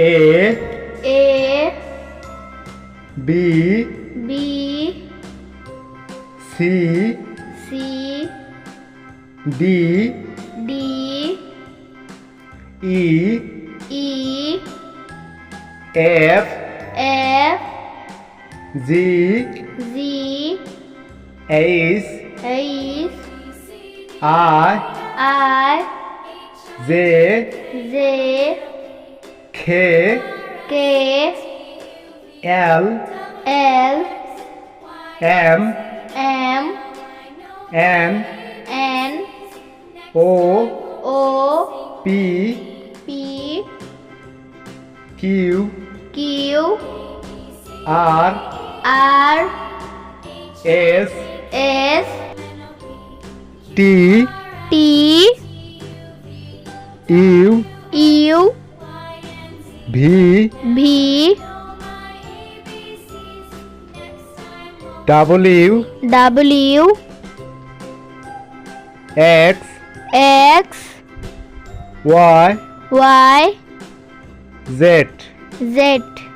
A B B C C D D E E F F G Z H H I I J J K K L L M M N N O O P P Q Q R R S S T T U U V V W W X X Y Y Z Z